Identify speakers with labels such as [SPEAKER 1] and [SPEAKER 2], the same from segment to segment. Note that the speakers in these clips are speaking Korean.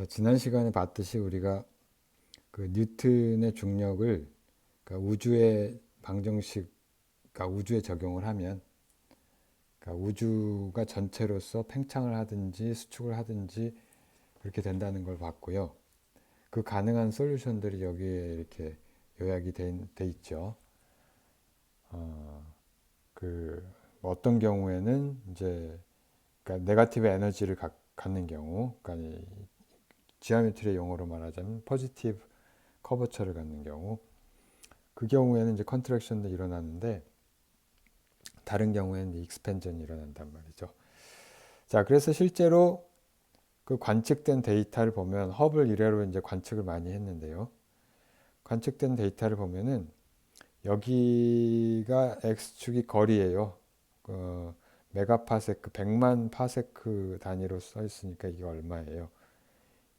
[SPEAKER 1] 지난 시간에 봤듯이 우리가 그 뉴턴의 중력을 그러니까 우주의 방정식, 그러니까 우주에 적용을 하면 그러니까 우주가 전체로서 팽창을 하든지 수축을 하든지 그렇게 된다는 걸 봤고요. 그 가능한 솔루션들이 여기에 이렇게 요약이 돼 있죠. 어, 그 어떤 경우에는 이제 그러니까 네거티브 에너지를 갖는 경우, 그러니까 이 지오메트리의 용어로 말하자면 포지티브 커버처를 갖는 경우, 그 경우에는 이제 컨트랙션도 일어나는데 다른 경우에는 익스펜전이 일어난단 말이죠. 자, 그래서 실제로 그 관측된 데이터를 보면 허블 이래로 이제 관측을 많이 했는데요. 관측된 데이터를 보면은 여기가 x축이 거리예요. 메가파세크 100만 파세크 단위로 써 있으니까 이게 얼마예요?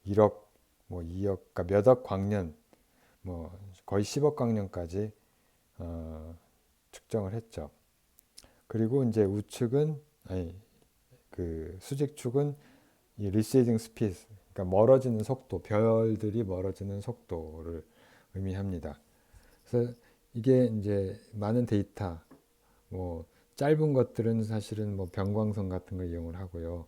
[SPEAKER 1] 1억 뭐 2억 그러니까 몇억 광년 뭐 거의 10억 광년까지 측정을 했죠. 그리고 이제 우측은 아니 그 수직축은 이 receding speed 그러니까 멀어지는 속도, 별들이 멀어지는 속도를 의미합니다. 그래서 이게 이제 많은 데이터 뭐 짧은 것들은 사실은 뭐 병광선 같은 걸 이용을 하고요.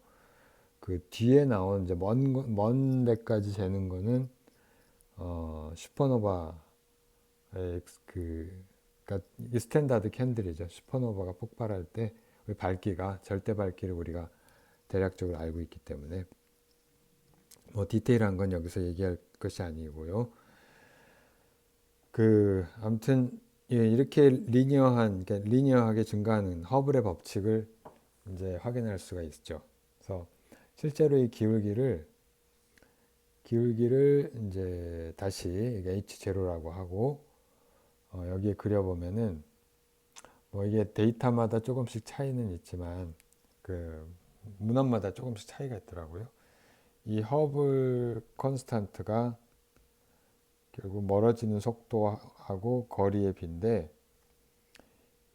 [SPEAKER 1] 그 뒤에 나온 이제 먼 데까지 재는 거는 슈퍼노바의 그러니까 이 스탠다드 캔들이죠. 슈퍼노바가 폭발할 때 밝기가 절대 밝기를 우리가 대략적으로 알고 있기 때문에 뭐 디테일한 건 여기서 얘기할 것이 아니고요. 그 아무튼 예, 이렇게 그러니까 리니어하게 증가하는 허블의 법칙을 이제 확인할 수가 있죠. 그래서 실제로 이 기울기를 이제 다시 H0라고 하고 여기에 그려보면은 뭐 이게 데이터마다 조금씩 차이는 있지만 그 문헌마다 조금씩 차이가 있더라고요. 이 허블 컨스탄트가 결국 멀어지는 속도하고 거리의 비인데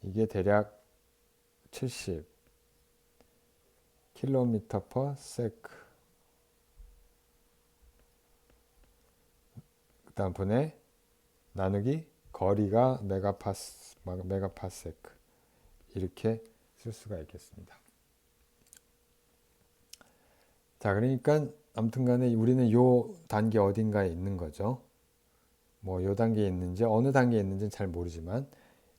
[SPEAKER 1] 이게 대략 70 킬로미터 퍼 세크 그다음 분의 나누기 거리가 메가파세크 이렇게 쓸 수가 있겠습니다. 자, 그러니까 아무튼간에 우리는 요 단계 어딘가에 있는 거죠. 뭐 요 단계에 있는지 어느 단계에 있는지는 잘 모르지만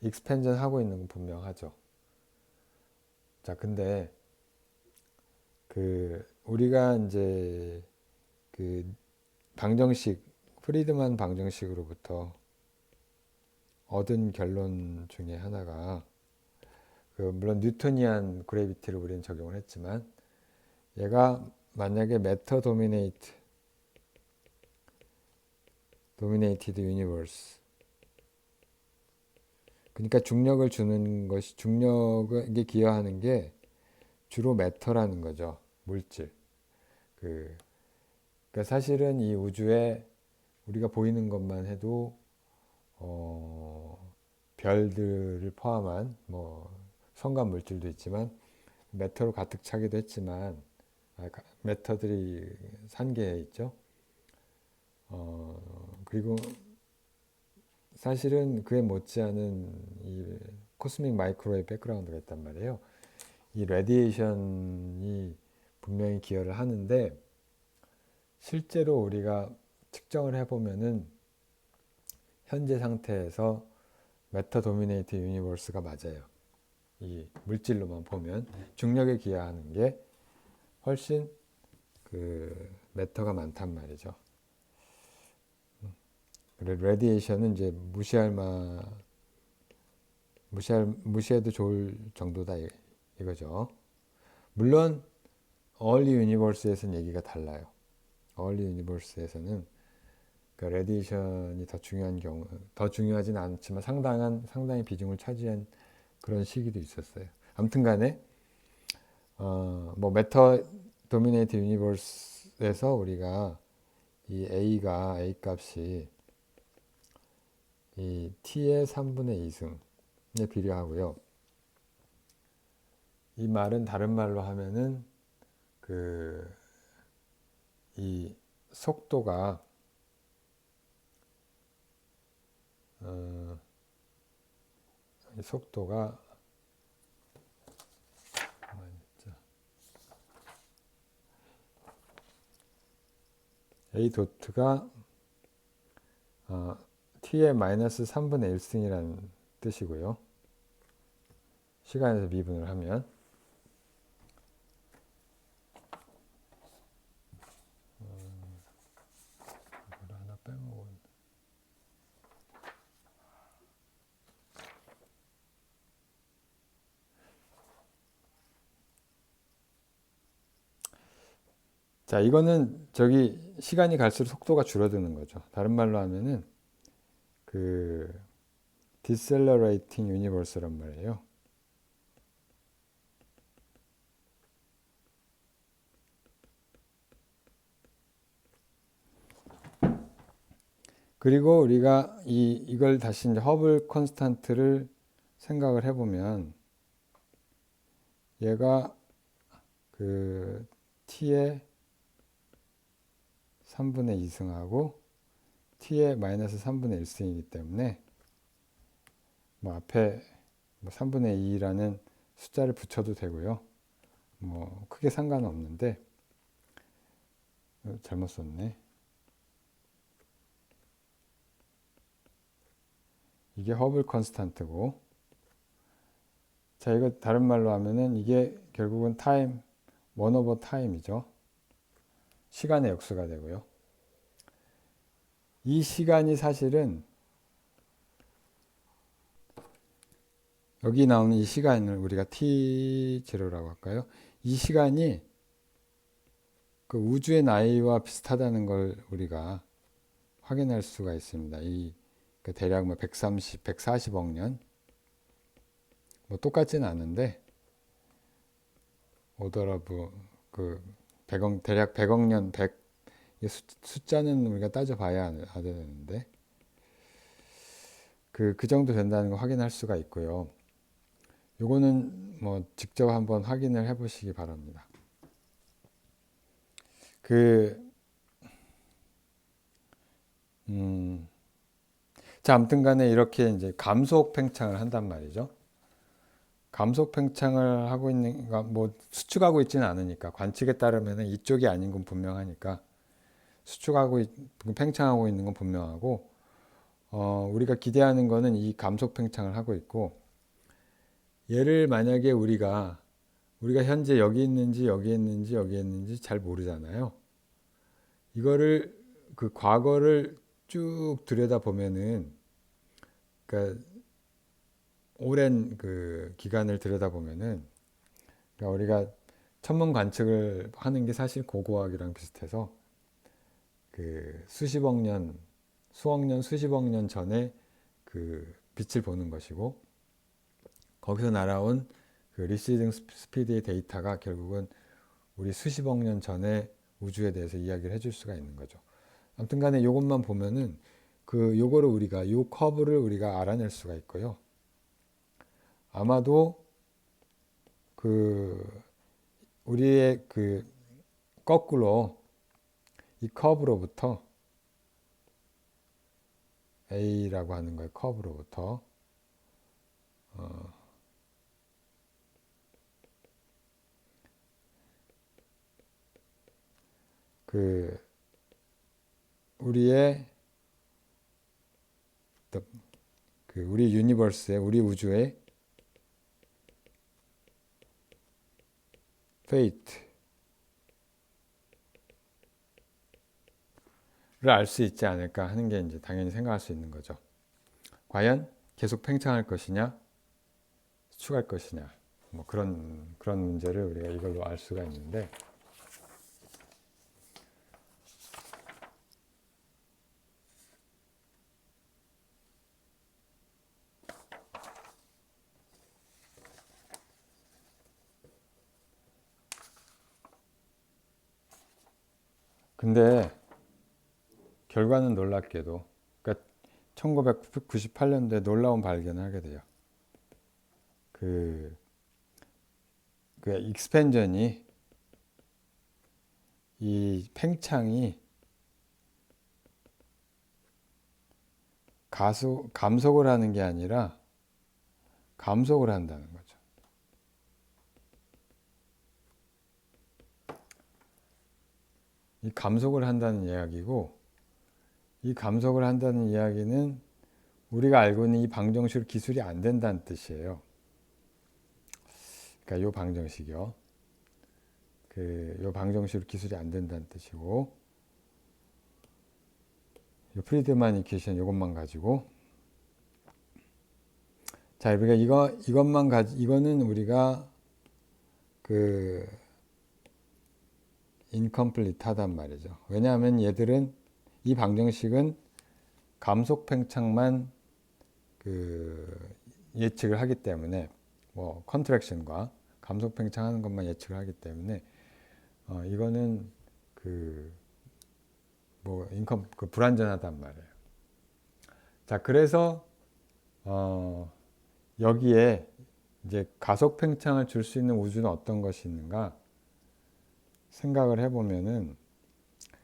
[SPEAKER 1] 익스펜전 하고 있는 건 분명하죠. 자, 근데 그 우리가 이제 그 방정식 프리드만 방정식으로부터 얻은 결론 중에 하나가 그 물론 뉴토니안 그래비티를 우리는 적용을 했지만 얘가 만약에 매터 도미네이티드 유니버스 그러니까 중력을 주는 것이 중력에 기여하는 게 주로 매터라는 거죠. 물질. 그 그러니까 사실은 이 우주에 우리가 보이는 것만 해도 별들을 포함한 뭐 성간 물질도 있지만 매터로 가득 차기도 했지만 매터들이 산계에 있죠. 그리고 사실은 그에 못지않은 이 코스믹 마이크로웨이브 백그라운드가 있단 말이에요. 이 레디에이션이 분명히 기여를 하는데 실제로 우리가 측정을 해보면은 현재 상태에서 메터 도미네이트 유니버스가 맞아요. 이 물질로만 보면 중력에 기여하는 게 훨씬 그 메터가 많단 말이죠. 레디에이션은 이제 무시해도 좋을 정도다 이거죠. 물론 얼리 유니버스에서는 얘기가 달라요. 얼리 유니버스에서는 그 레디에이션이 더 중요하진 않지만 상당히 비중을 차지한 그런 시기도 있었어요. 아무튼간에 뭐 메터 도미네이트 유니버스에서 우리가 이 A 값이 이 t의 3분의 2승에 비례하고요. 이 말은 다른 말로 하면은 그 이 속도가 이 속도가 A 도트가 t의 마이너스 3분의 1승이라는 뜻이고요. 시간에서 미분을 하면 이걸 하나 빼먹었네. 자, 이거는 저기 시간이 갈수록 속도가 줄어드는 거죠. 다른 말로 하면은 그 decelerating universe란 말이에요. 그리고 우리가 이걸 다시 이제 허블 콘스탄트를 생각을 해보면 얘가 그 t의 3분의 2승하고 t의 마이너스 3분의 1승이기 때문에 뭐 앞에 뭐 3분의 2라는 숫자를 붙여도 되고요. 뭐 크게 상관은 없는데 잘못 썼네. 이게 허블 컨스탄트고, 자 이거 다른 말로 하면은 이게 결국은 타임 1/타임이죠. 시간의 역수가 되고요. 이 시간이 사실은 여기 나오는 이 시간을 우리가 t0라고 할까요? 이 시간이 그 우주의 나이와 비슷하다는 걸 우리가 확인할 수가 있습니다. 그 대략 뭐 140억 년, 뭐 똑같지는 않은데 오더러브 그 대략 100억 년, 숫자는 우리가 따져봐야 되는데 그 정도 된다는 거 확인할 수가 있고요. 요거는 뭐 직접 한번 확인을 해보시기 바랍니다. 자, 아무튼 간에 이렇게 이제 감속 팽창을 한단 말이죠. 감속 팽창을 하고 있는, 뭐 수축하고 있지는 않으니까, 관측에 따르면 이쪽이 아닌 건 분명하니까 팽창하고 있는 건 분명하고, 우리가 기대하는 거는 이 감속 팽창을 하고 있고, 얘를 만약에 우리가 현재 여기 있는지 여기 있는지 여기 있는지 잘 모르잖아요. 이거를 그 과거를 쭉 들여다 보면은, 그러니까 오랜 그 기간을 들여다 보면은, 그러니까 우리가 천문 관측을 하는 게 사실 고고학이랑 비슷해서 그 수십억 년, 수억 년, 수십억 년 전에 그 빛을 보는 것이고, 거기서 날아온 그 리시딩 스피드의 데이터가 결국은 우리 수십억 년 전에 우주에 대해서 이야기를 해줄 수가 있는 거죠. 아무튼 간에 이것만 보면은 요거를 우리가 요 커브를 우리가 알아낼 수가 있고요. 아마도 우리의 거꾸로 이 커브로부터 A라고 하는 거예요. 커브로부터 우리의 우리 유니버스의, 우리 우주의 페이트를 알 수 있지 않을까 하는 게 이제 당연히 생각할 수 있는 거죠. 과연 계속 팽창할 것이냐, 수축할 것이냐, 뭐 그런 문제를 우리가 이걸로 알 수가 있는데, 근데 결과는 놀랍게도, 그러니까 1998년도에 놀라운 발견을 하게 돼요. 그 익스펜전이, 이 팽창이 감속을 하는 게 아니라 감속을 한다는 거죠. 이 감속을 한다는 이야기고, 이 감속을 한다는 이야기는 우리가 알고 있는 이 방정식 기술이 안 된다는 뜻이에요. 그러니까 요 방정식이요. 요 방정식 기술이 안 된다는 뜻이고, 요 프리드만 이퀘이션 요것만 가지고, 자, 우리가 이거는 우리가 그 incomplete 하단 말이죠. 왜냐하면 얘들은 이 방정식은 감속 팽창만 예측을 하기 때문에, 뭐 컨트랙션과 감속 팽창하는 것만 예측을 하기 때문에 이거는 불완전하단 말이에요. 자, 그래서 여기에 이제 가속 팽창을 줄 수 있는 우주는 어떤 것이 있는가 생각을 해보면은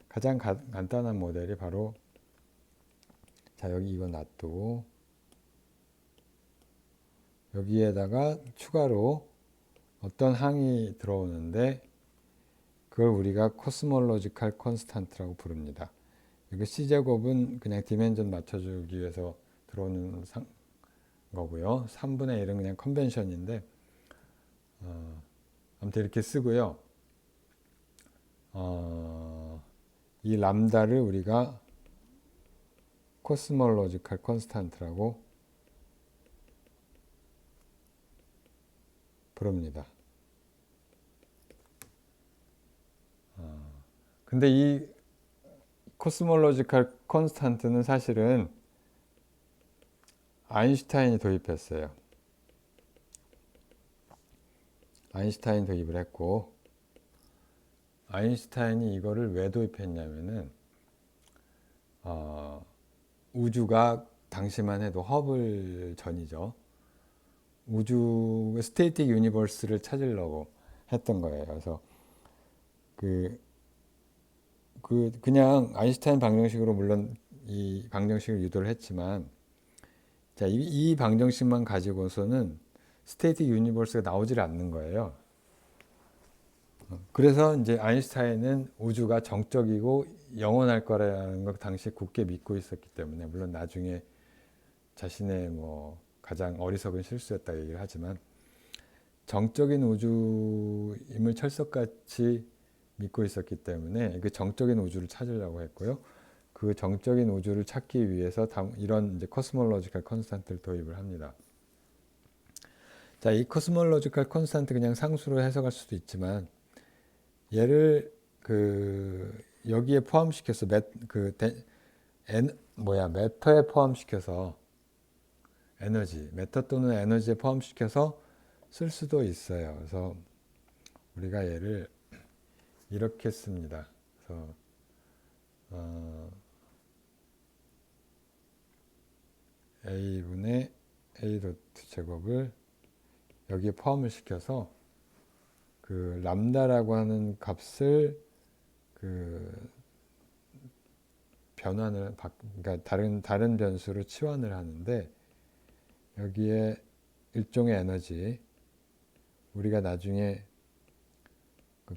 [SPEAKER 1] 가장 간단한 모델이 바로, 자, 여기 이거 놔두고 여기에다가 추가로 어떤 항이 들어오는데 그걸 우리가 코스몰로지컬 콘스탄트라고 부릅니다. 여기 C제곱은 그냥 디멘전 맞춰주기 위해서 들어오는 거고요. 3분의 1은 그냥 컨벤션인데 아무튼 이렇게 쓰고요. 이 람다를 우리가 코스몰로지컬 콘스탄트라고 부릅니다. 근데 이 코스몰로지컬 콘스탄트는 사실은 아인슈타인이 도입했어요. 아인슈타인 도입을 했고, 아인슈타인이 이거를 왜 도입했냐면은 우주가 당시만 해도 허블 전이죠. 우주 스테이틱 유니버스를 찾으려고 했던 거예요. 그래서 그냥 아인슈타인 방정식으로 물론 이 방정식을 유도를 했지만, 자, 이 방정식만 가지고서는 스테이틱 유니버스가 나오질 않는 거예요. 그래서 이제 아인슈타인은 우주가 정적이고 영원할 거라는 걸 당시에 굳게 믿고 있었기 때문에, 물론 나중에 자신의 뭐 가장 어리석은 실수였다 얘기를 하지만, 정적인 우주임을 철석같이 믿고 있었기 때문에 그 정적인 우주를 찾으려고 했고요. 그 정적인 우주를 찾기 위해서 이런 이제 코스몰로지컬 콘스탄트를 도입을 합니다. 자, 이 코스몰로지컬 콘스탄트 그냥 상수로 해석할 수도 있지만, 얘를 여기에 포함시켜서 매터에 포함시켜서 매터 또는 에너지에 포함시켜서 쓸 수도 있어요. 그래서 우리가 얘를 이렇게 씁니다. 그래서 a분의 a 도트 제곱을 여기에 포함을 시켜서 그 람다라고 하는 값을 그러니까 다른 변수로 치환을 하는데, 여기에 일종의 에너지, 우리가 나중에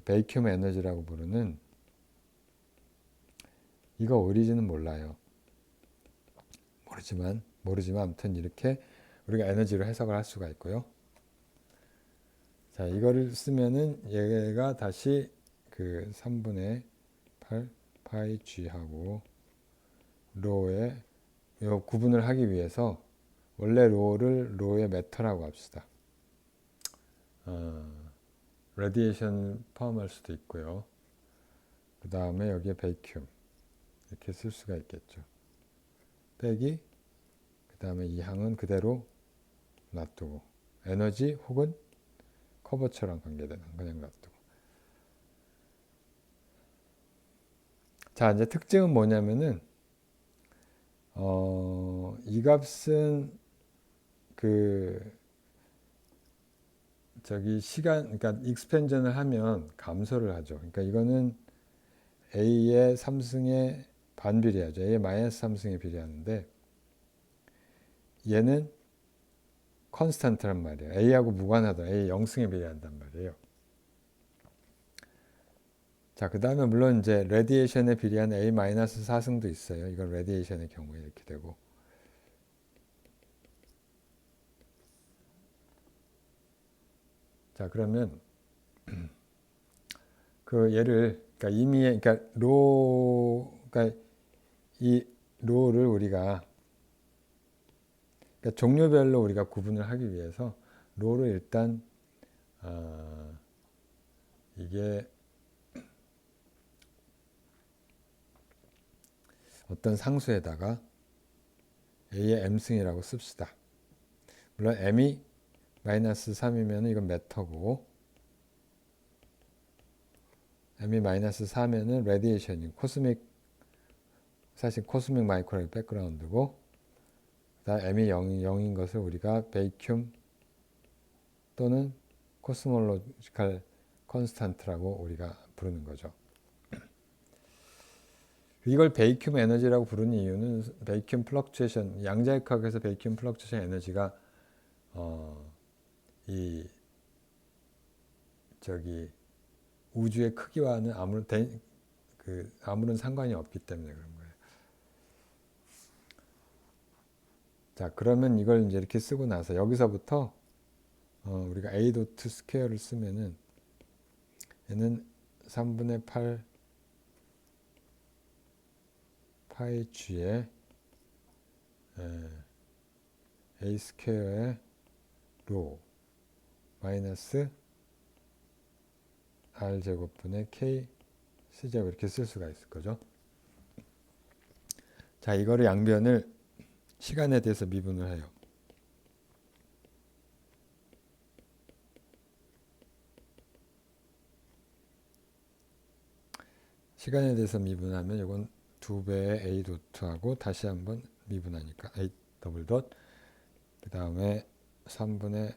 [SPEAKER 1] 베이큐엄 에너지라고 부르는, 이거 오리진은 몰라요. 모르지만 아무튼 이렇게 우리가 에너지로 해석을 할 수가 있고요. 자, 이거를 쓰면은 얘가 다시 3분의 8 파이 g하고 로에 요 구분을 하기 위해서 원래 로를 로의 매터라고 합시다. 레디에이션 포함할 수도 있고요. 그 다음에 여기에 베이큐움 이렇게 쓸 수가 있겠죠. 빼기 그 다음에 이 항은 그대로 놔두고 에너지 혹은 커버처럼 관계되는 그냥 놔두고. 자, 이제 특징은 뭐냐면은 이 값은 그러니까 익스펜전을 하면 감소를 하죠. 그러니까 이거는 a의 3승에 반비례하죠. a의 마이너스 3승에 비례하는데, 얘는 컨스탄트란 말이에요. A하고 무관하다. A 영승에 비례한단 말이에요. 자, 그 다음에 물론 이제 레디에이션에 비례한 A-4승도 있어요. 이건 레디에이션의 경우에 이렇게 되고. 자, 그러면 그 얘를 그러니까 이미 그러니까 그러니까 이 로를 우리가 그러니까 종류별로 우리가 구분을 하기 위해서 로를 일단 이게 어떤 상수에다가 A의 m승이라고 씁시다. 물론 m이 마이너스 3이면 이건 메터고 m이 마이너스 4면은 레디에이션이 사실 코스믹 마이크로웨이브 백그라운드고 그다음 m이 0인 것을 우리가 베이큐움 또는 코스몰로지컬 컨스탄트라고 우리가 부르는 거죠. 이걸 베이큐움 에너지라고 부르는 이유는 베이큐움 플럭추에이션, 양자역학에서 베이큐움 플럭추에이션 에너지가 이 우주의 크기와는 아무런 상관이 없기 때문에 그런 거예요. 자, 그러면 이걸 이제 이렇게 쓰고 나서 여기서부터 우리가 A 도트 스퀘어를 쓰면은 얘는 3분의 8 파이 g에 A 스퀘어의 로 마이너스 R 제곱분의 K C제곱 이렇게 쓸 수가 있을 거죠. 자, 이거를 양변을 시간에 대해서 미분을 해요. 시간에 대해서 미분하면 이건 2배의 A 도트하고 다시 한번 미분하니까 A 더블 덧 그 다음에 3분의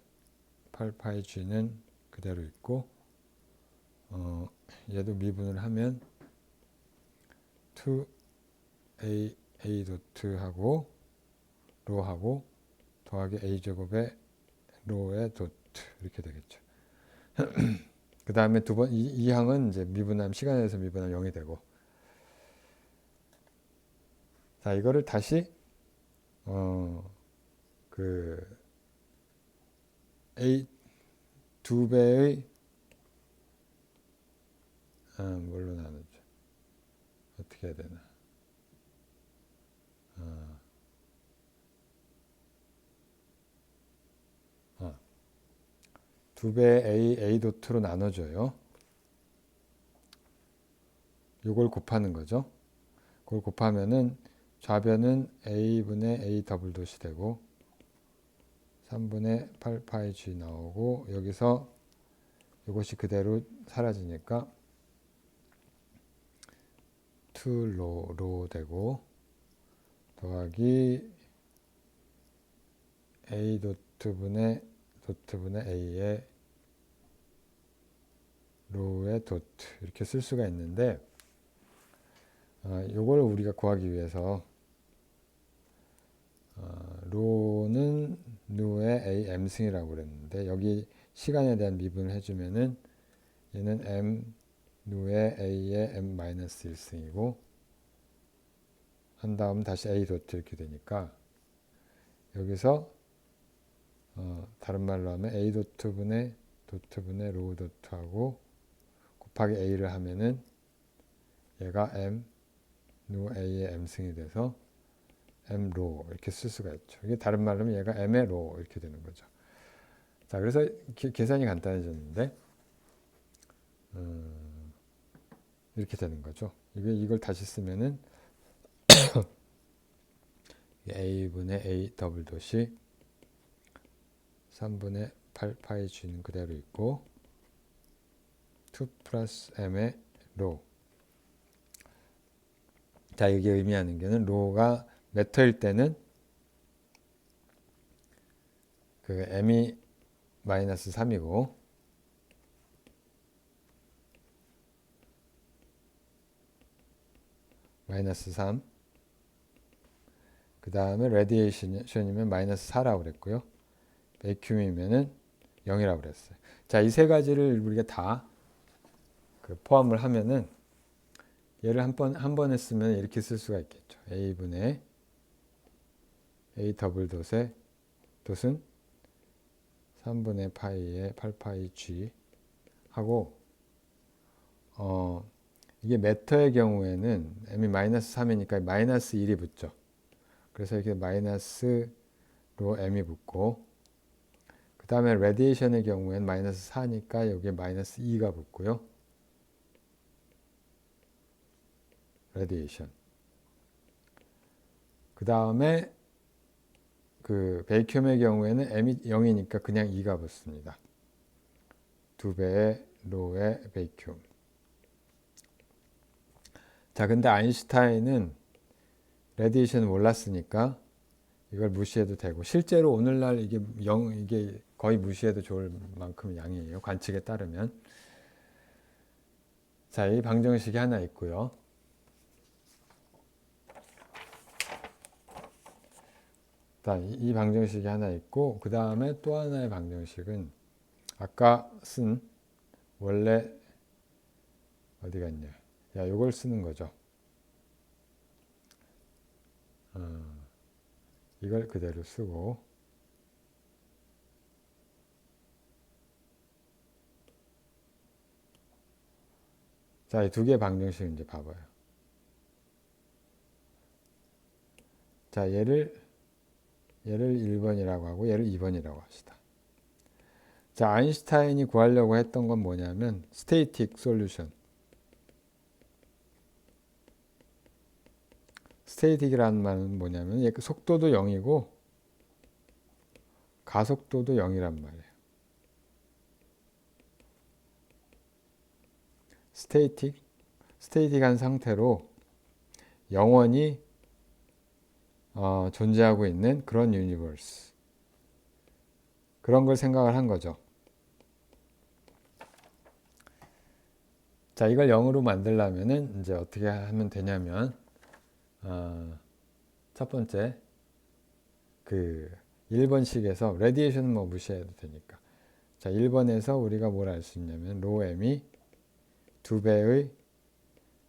[SPEAKER 1] 8파이 G는 그대로 있고 얘도 미분을 하면 2A A 도트하고 로하고 더하기 A 제곱의 로의 도트 이렇게 되겠죠. 그 다음에 이 항은 이제 미분하면 시간에 대해서 미분하면 0이 되고 자 이거를 다시 A 2배의 뭘로 나누죠? 어떻게 해야 되나? 2배의 A 도트로 나눠줘요. 요걸 곱하는 거죠. 그걸 곱하면은 좌변은 A분의 A 더블 덧이 되고 3분의 8파이 G 나오고 여기서 이것이 그대로 사라지니까 2로 되고 더하기 A 도트분의 A의 로의 도트 이렇게 쓸 수가 있는데 요걸 우리가 구하기 위해서 로는 누의 A m승이라고 그랬는데 여기 시간에 대한 미분을 해주면은 얘는 m 누의 A의 m-1승이고 한 다음 다시 A 도트 이렇게 되니까 여기서 다른 말로 하면 A 도트분의 로 도트하고 곱하기 A를 하면은 얘가 m 누 A의 m승이 돼서 m 로 이렇게 쓸 수가 있죠. 이게 다른 말로 하면 얘가 m의 로 이렇게 되는 거죠. 자, 그래서 계산이 간단해졌는데 이렇게 되는 거죠. 이걸 다시 쓰면은 A분의 A 더블 덧이 3분의 8파이 G는 그대로 있고 2 플러스 M의 로. 자, 이게 의미하는 게는 로가 메터일 때는 그 M이 마이너스 3이고 마이너스 3. 그 다음에 레디에이션이면 마이너스 4라고 그랬고요. 베큐움이면은 0이라고 그랬어요. 자, 이 세 가지를 우리가 다 그 포함을 하면은 얘를 한 번에 쓰면 이렇게 쓸 수가 있겠죠. a분의 a 더블 돛의 돛은 3분의 파이의 8파이 g 하고 이게 메터의 경우에는 m이 마이너스 3이니까 마이너스 1이 붙죠. 그래서 이렇게 마이너스로 m이 붙고 그 다음에 레디에이션의 경우에는 마이너스 4니까 여기에 마이너스 2가 붙고요. 레디에이션. 그 다음에 그 베이큐움의 경우에는 m이 0이니까 그냥 2가 붙습니다. 2배의 로의 베이큐움. 자, 근데 아인슈타인은 레디에이션을 몰랐으니까 이걸 무시해도 되고, 실제로 오늘날 이게 이게 거의 무시해도 좋을 만큼 양이에요. 관측에 따르면. 자, 이 방정식이 하나 있고요. 이 방정식이 하나 있고, 그 다음에 또 하나의 방정식은 아까 쓴 원래 어디 갔냐? 야, 요걸 쓰는 거죠. 이걸 그대로 쓰고, 자, 이 두 개의 방정식 이제 봐봐요. 자, 얘를 1번이라고 하고 얘를 2번이라고 합시다. 자, 아인슈타인이 구하려고 했던 건 뭐냐면 스테이틱 솔루션. 스테이틱이라는 말은 뭐냐면 속도도 0이고 가속도도 0이란 말이에요. 스테이틱한 상태로 영원히 존재하고 있는 그런 유니버스. 그런 걸 생각을 한 거죠. 자, 이걸 0으로 만들려면은 이제 어떻게 하면 되냐면 첫 번째 그 1번식에서 레디에이션은 뭐 무시해도 되니까. 자, 1번에서 우리가 뭘 알 수 있냐면 로 m이 2배의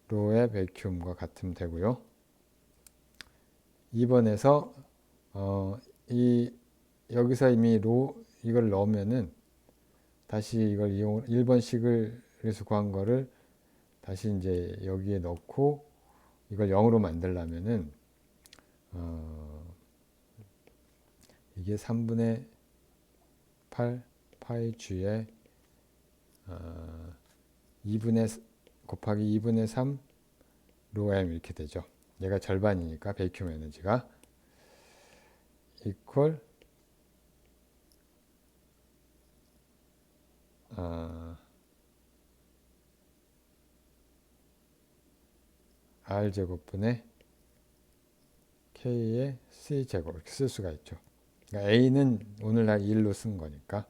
[SPEAKER 1] 로의 베큐움과 같으면 되고요. 2번에서 여기서 이미 이걸 넣으면은 다시 이걸 1번식을 그래서 구한 거를 다시 이제 여기에 넣고 이걸 0으로 만들려면은 이게 3분의 8 파이 g에 2분의 곱하기 2분의 3 로 m 이렇게 되죠. 얘가 절반이니까 베이큐움 에너지가 이퀄 r 제곱분의 k의 c 제곱 이렇게 쓸 수가 있죠. 그러니까 a는 오늘날 1로 쓴 거니까.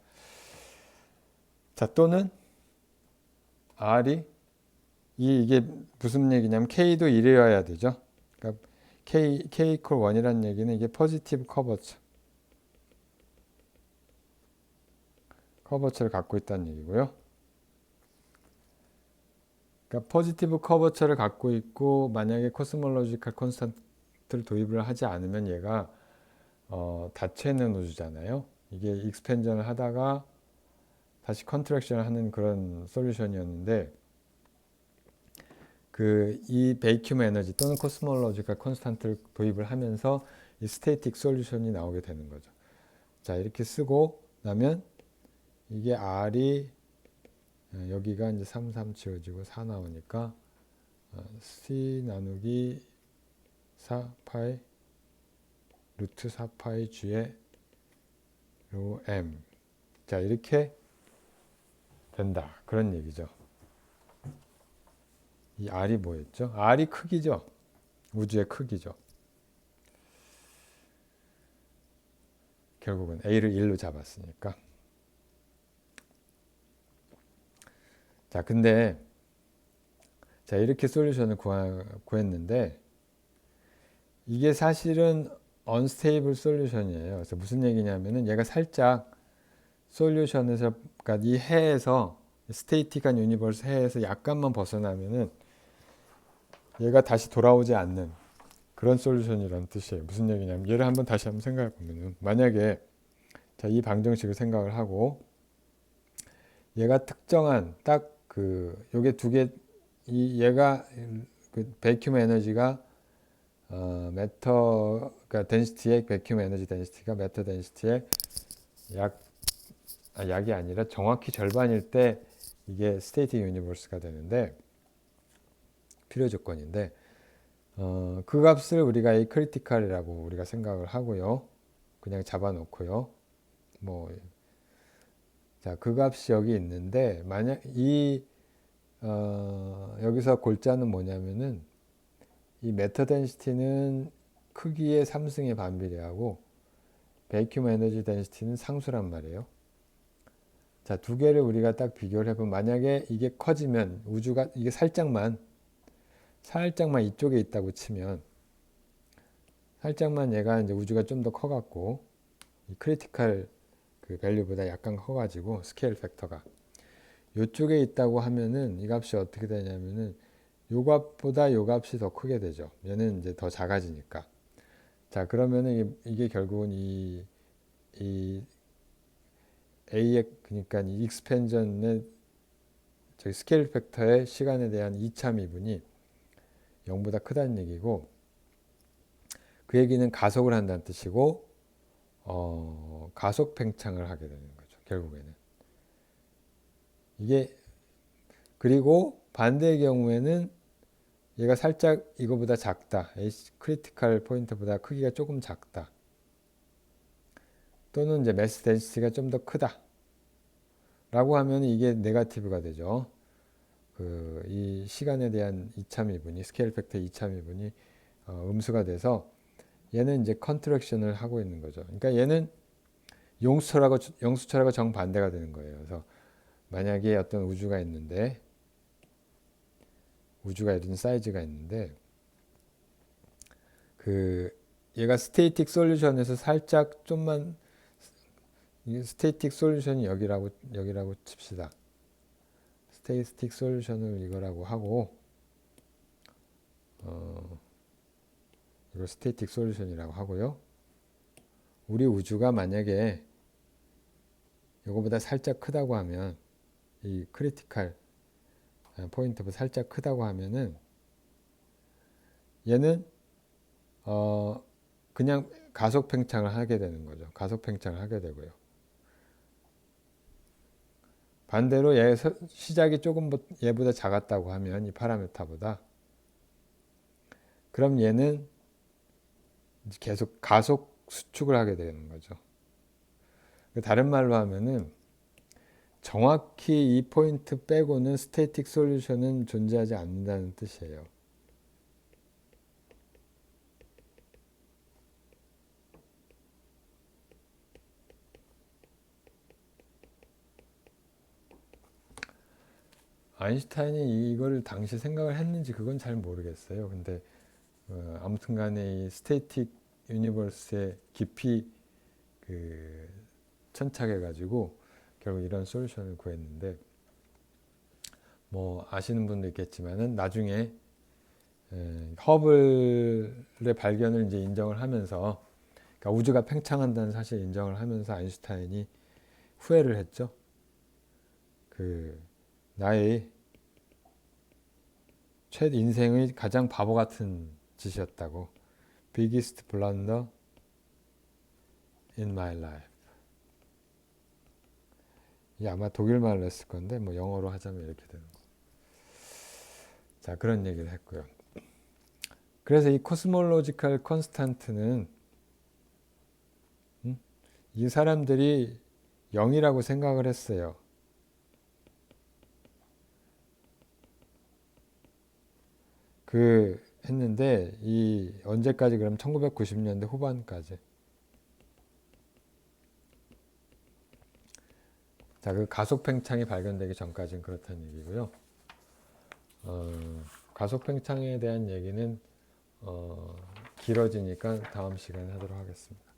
[SPEAKER 1] 자, 또는 r이 이게 무슨 얘기냐면 k도 1이어야 되죠. 그러니까 k 이퀄 1이라는 얘기는 이게 포지티브 커버처를 갖고 있다는 얘기고요. 그러니까 포지티브 커버처를 갖고 있고 만약에 코스몰로지컬 콘스턴트를 도입을 하지 않으면 얘가 닫혀 있는 우주잖아요. 이게 익스펜전을 하다가 다시 컨트랙션을 하는 그런 솔루션이었는데 이 베이큐움 에너지 또는 코스몰로지컬 콘스턴트를 도입을 하면서 이 스테이틱 솔루션이 나오게 되는 거죠. 자, 이렇게 쓰고 나면 이게 R이 여기가 이제 3, 3 지워지고 4 나오니까 C 나누기 4 파이 루트 4 파이 G의 로 M. 자, 이렇게 된다. 그런 얘기죠. 이 R이 뭐였죠? R이 크기죠. 우주의 크기죠. 결국은 A를 1로 잡았으니까. 자, 근데 자, 이렇게 솔루션을 구했는데 이게 사실은 unstable 솔루션이에요. 그래서 무슨 얘기냐면은 얘가 살짝 솔루션에서, 그러니까 이 해에서 스테이틱한 유니버스 해에서 약간만 벗어나면은 얘가 다시 돌아오지 않는 그런 솔루션이라는 뜻이에요. 무슨 얘기냐면 얘를 다시 한번 생각해 보면은, 만약에 자, 이 방정식을 생각을 하고 얘가 특정한 딱 요게 두 개, 얘가 그 베큐um 에너지가 그러니까 덴시티의 베큐um 에너지 덴시티가 매터 덴시티의 약이 아니라 정확히 절반일 때 이게 스테이틱 유니버스가 되는데, 필요 조건인데, 그 값을 우리가 이 크리티컬이라고 우리가 생각을 하고요. 그냥 잡아놓고요. 뭐, 자, 그 값이 여기 있는데, 만약 여기서 골자는 뭐냐면은, 이 매터 덴시티는 크기의 3승에 반비례하고, 베큐um 에너지 덴시티는 상수란 말이에요. 자, 두 개를 우리가 딱 비교를 해보면, 만약에 이게 커지면, 우주가, 이게 살짝만 이쪽에 있다고 치면, 살짝만 얘가 이제 우주가 좀 더 커갖고, 이 크리티컬 그 밸류보다 약간 커가지고, 스케일 팩터가. 이쪽에 있다고 하면은, 이 값이 어떻게 되냐면은, 요 값보다 요 값이 더 크게 되죠. 얘는 이제 더 작아지니까. 자, 그러면은 이게 결국은 이 A의, 그러니까 이 익스펜전의 저기 스케일 팩터의 시간에 대한 이차 미분이 0보다 크다는 얘기고, 그 얘기는 가속을 한다는 뜻이고, 가속 팽창을 하게 되는 거죠. 결국에는. 이게, 그리고 반대의 경우에는 얘가 살짝 이거보다 작다. 크리티컬 포인트보다 크기가 조금 작다. 또는 이제 매스 덴시티가 좀 더 크다. 라고 하면 이게 네거티브가 되죠. 이 시간에 대한 이차 미분이, 스케일 팩터 이차 미분이 음수가 돼서 얘는 이제 컨트랙션을 하고 있는 거죠. 그러니까 얘는 영수철하고 정반대가 되는 거예요. 그래서 만약에 어떤 우주가 있는데, 우주가 이런 사이즈가 있는데, 얘가 스테이틱 솔루션에서 살짝 좀만, 스테이틱 솔루션이 여기라고 칩시다. 스테이틱 솔루션을 이거라고 하고, 이걸 스테이틱 솔루션이라고 하고요. 우리 우주가 만약에 이거보다 살짝 크다고 하면, 이 크리티컬 포인트보다 살짝 크다고 하면은 얘는 그냥 가속 팽창을 하게 되는 거죠. 가속 팽창을 하게 되고요. 반대로 시작이 조금 얘보다 작았다고 하면, 이 파라메타보다, 그럼 얘는 계속 가속 수축을 하게 되는 거죠. 다른 말로 하면은 정확히 이 포인트 빼고는 스태틱 솔루션은 존재하지 않는다는 뜻이에요. 아인슈타인이 이거를 당시 생각을 했는지 그건 잘 모르겠어요. 근데 아무튼 간에 이 스태틱 유니버스의 깊이 천착해가지고 결국 이런 솔루션을 구했는데, 뭐 아시는 분도 있겠지만은 나중에 허블의 발견을 이제 인정을 하면서, 그러니까 우주가 팽창한다는 사실을 인정을 하면서 아인슈타인이 후회를 했죠. 나의 인생의 가장 바보 같은 짓이었다고. Biggest blunder in my life. 이게 아마 독일 말로 했을 건데, 뭐 영어로 하자면 이렇게 되는 거. 자, 그런 얘기를 했고요. 그래서 이 코스몰로지컬 컨스탄트는 이 사람들이 0이라고 생각을 했어요. 했는데, 언제까지 그럼 1990년대 후반까지. 자, 가속 팽창이 발견되기 전까지는 그렇다는 얘기고요. 가속 팽창에 대한 얘기는 길어지니까 다음 시간에 하도록 하겠습니다.